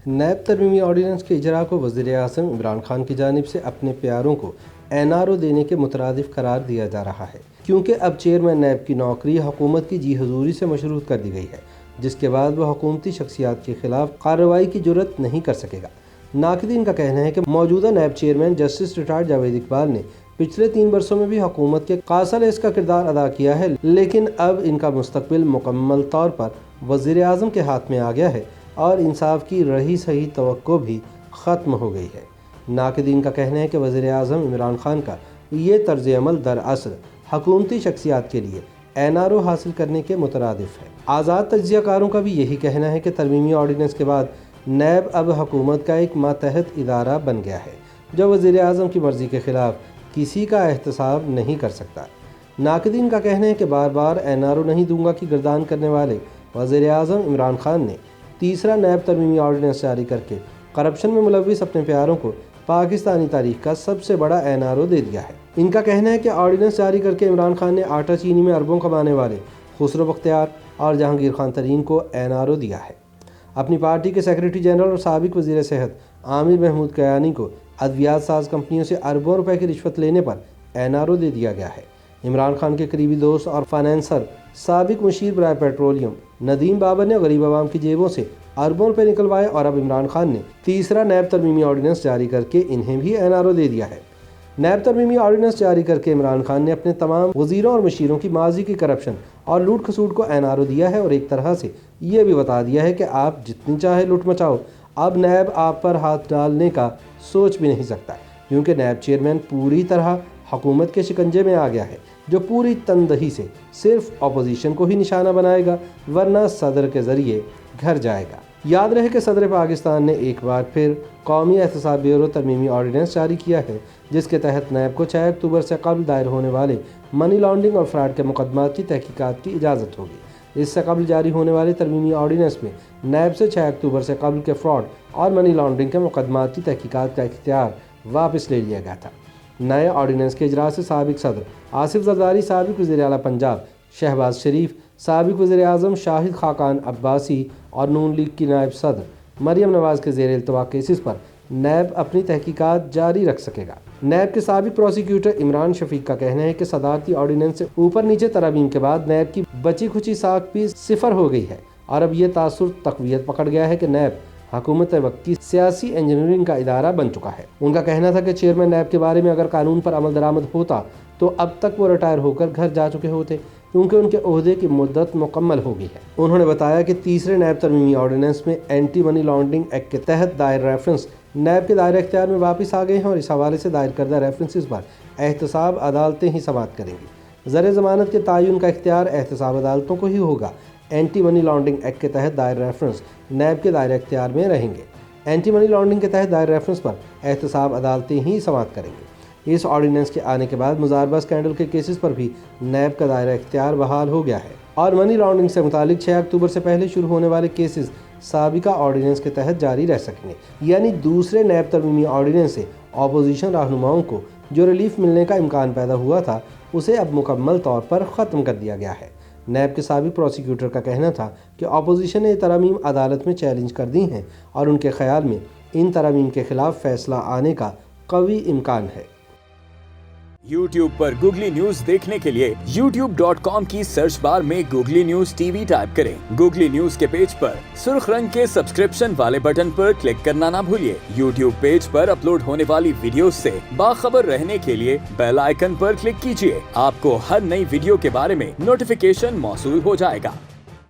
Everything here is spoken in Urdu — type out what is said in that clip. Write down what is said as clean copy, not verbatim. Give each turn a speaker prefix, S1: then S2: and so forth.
S1: نیب ترمیمی آرڈیننس کے اجرا کو وزیر اعظم عمران خان کی جانب سے اپنے پیاروں کو NRO دینے کے مترادف قرار دیا جا رہا ہے، کیونکہ اب چیئرمین نیب کی نوکری حکومت کی جی حضوری سے مشروط کر دی گئی ہے، جس کے بعد وہ حکومتی شخصیات کے خلاف کارروائی کی جرات نہیں کر سکے گا۔ ناقدین کا کہنا ہے کہ موجودہ NAB chairman justice retired Javed Iqbal نے پچھلے 3 برسوں میں بھی حکومت کے قاصل کا کردار ادا کیا ہے، لیکن اب ان کا مستقبل مکمل طور پر وزیر اعظم کے ہاتھ میں آ گیا ہے اور انصاف کی رہی صحیح توقع بھی ختم ہو گئی ہے۔ ناقدین کا کہنا ہے کہ وزیر اعظم عمران خان کا یہ طرز عمل دراصل حکومتی شخصیات کے لیے NRO حاصل کرنے کے مترادف ہے۔ آزاد تجزیہ کاروں کا بھی یہی کہنا ہے کہ ترمیمی آرڈیننس کے بعد نیب اب حکومت کا ایک ماتحت ادارہ بن گیا ہے، جو وزیر اعظم کی مرضی کے خلاف کسی کا احتساب نہیں کر سکتا۔ ناقدین کا کہنا ہے کہ بار بار NRO نہیں دوں گا کی گردان کرنے والے وزیر اعظم عمران خان نے تیسرا نیب ترمیمی آرڈیننس جاری کر کے کرپشن میں ملوث اپنے پیاروں کو پاکستانی تاریخ کا سب سے بڑا NRO دے دیا ہے۔ ان کا کہنا ہے کہ آرڈیننس جاری کر کے عمران خان نے آٹا چینی میں اربوں کمانے والے خسرو بختیار اور جہانگیر خان ترین کو NRO دیا ہے۔ اپنی پارٹی کے سیکریٹری جنرل اور سابق وزیر صحت عامر محمود کیانی کو ادویات ساز کمپنیوں سے اربوں روپے کی رشوت لینے پر NRO دے دیا گیا ہے۔ عمران خان کے قریبی دوست اور فائنانسر سابق مشیر برائے پیٹرولیم ندیم بابر نے غریب عوام کی جیبوں سے اربوں روپے نکلوائے اور اب عمران خان نے تیسرا نیب ترمیمی آرڈیننس جاری کر کے انہیں بھی NRO دے دیا ہے۔ نیب ترمیمی آرڈیننس جاری کر کے عمران خان نے اپنے تمام وزیروں اور مشیروں کی ماضی کی کرپشن اور لوٹ کھسوٹ کو NRO دیا ہے اور ایک طرح سے یہ بھی بتا دیا ہے کہ آپ جتنی چاہے لوٹ مچاؤ، اب نیب آپ پر ہاتھ ڈالنے کا سوچ بھی نہیں سکتا، کیونکہ نیب چیئرمین پوری طرح حکومت کے شکنجے میں آ گیا ہے، جو پوری تندہی سے صرف اپوزیشن کو ہی نشانہ بنائے گا، ورنہ صدر کے ذریعے گھر جائے گا۔ یاد رہے کہ صدر پاکستان نے ایک بار پھر قومی احتساب بیورو ترمیمی آرڈیننس جاری کیا ہے، جس کے تحت نیب کو 6 اکتوبر سے قبل دائر ہونے والے منی لانڈرنگ اور فراڈ کے مقدمات کی تحقیقات کی اجازت ہوگی۔ اس سے قبل جاری ہونے والے ترمیمی آرڈیننس میں نیب سے 6 اکتوبر سے قبل کے فراڈ اور منی لانڈرنگ کے مقدمات کی تحقیقات کا اختیار واپس لے لیا گیا تھا۔ نئے آرڈیننس کے اجرا سے سابق صدر آصف زرداری، سابق وزیر اعلیٰ پنجاب شہباز شریف، سابق وزیر اعظم شاہد خاقان عباسی اور نون لیگ کی نائب صدر مریم نواز کے زیر التوا کیسز پر نیب اپنی تحقیقات جاری رکھ سکے گا۔ نیب کے سابق پروسیکیوٹر عمران شفیق کا کہنا ہے کہ صدارتی آرڈیننس سے اوپر نیچے ترامیم کے بعد نیب کی بچی کھچی ساکھ بھی صفر ہو گئی ہے اور اب یہ تاثر تقویت پکڑ گیا ہے کہ نیب حکومت وقت کی سیاسی انجینئرنگ کا ادارہ بن چکا ہے۔ ان کا کہنا تھا کہ چیئرمین نیب کے بارے میں اگر قانون پر عمل درآمد ہوتا تو اب تک وہ ریٹائر ہو کر گھر جا چکے ہوتے، کیونکہ ان کے عہدے کی مدت مکمل ہو گئی ہے۔ انہوں نے بتایا کہ تیسرے نیب ترمیمی آرڈیننس میں اینٹی منی لانڈرنگ ایکٹ کے تحت دائر ریفرنس نیب کے دائرہ اختیار میں واپس آ گئے ہیں اور اس حوالے سے دائر کردہ ریفرنسز پر احتساب عدالتیں ہی سماعت کریں گی۔ زر ضمانت کے تعین کا اختیار احتساب عدالتوں کو ہی ہوگا۔ اینٹی منی لانڈرنگ ایکٹ کے تحت دائر ریفرنس نیب کے دائرہ اختیار میں رہیں گے۔ اینٹی منی لانڈرنگ کے تحت دائر ریفرنس پر احتساب عدالتیں ہی سماعت کریں گے۔ اس آرڈیننس کے آنے کے بعد مزاربہ اسکینڈل کے کیسز پر بھی نیب کا دائرہ اختیار بحال ہو گیا ہے اور منی لانڈرنگ سے متعلق 6 اکتوبر سے پہلے شروع ہونے والے کیسز سابقہ آرڈیننس کے تحت جاری رہ سکیں گے۔ یعنی دوسرے نیب ترمیمی آرڈیننس سے اپوزیشن رہنماؤں کو جو ریلیف ملنے کا امکان پیدا ہوا تھا، اسے اب مکمل طور پر ختم کر دیا گیا ہے۔ نیب کے سابق پروسیکیوٹر کا کہنا تھا کہ اپوزیشن نے یہ ترامیم عدالت میں چیلنج کر دی ہیں اور ان کے خیال میں ان ترامیم کے خلاف فیصلہ آنے کا قوی امکان ہے۔
S2: YouTube پر گوگلی نیوز دیکھنے کے لیے youtube.com کی سرچ بار میں گوگلی نیوز TV ٹائپ کریں۔ گوگلی نیوز کے پیج پر سرخ رنگ کے سبسکرپشن والے بٹن پر کلک کرنا نہ بھولیے۔ YouTube پیج پر اپلوڈ ہونے والی ویڈیوز سے باخبر رہنے کے لیے بیل آئیکن پر کلک کیجیے۔ آپ کو ہر نئی ویڈیو کے بارے میں نوٹیفیکیشن موصول ہو جائے گا۔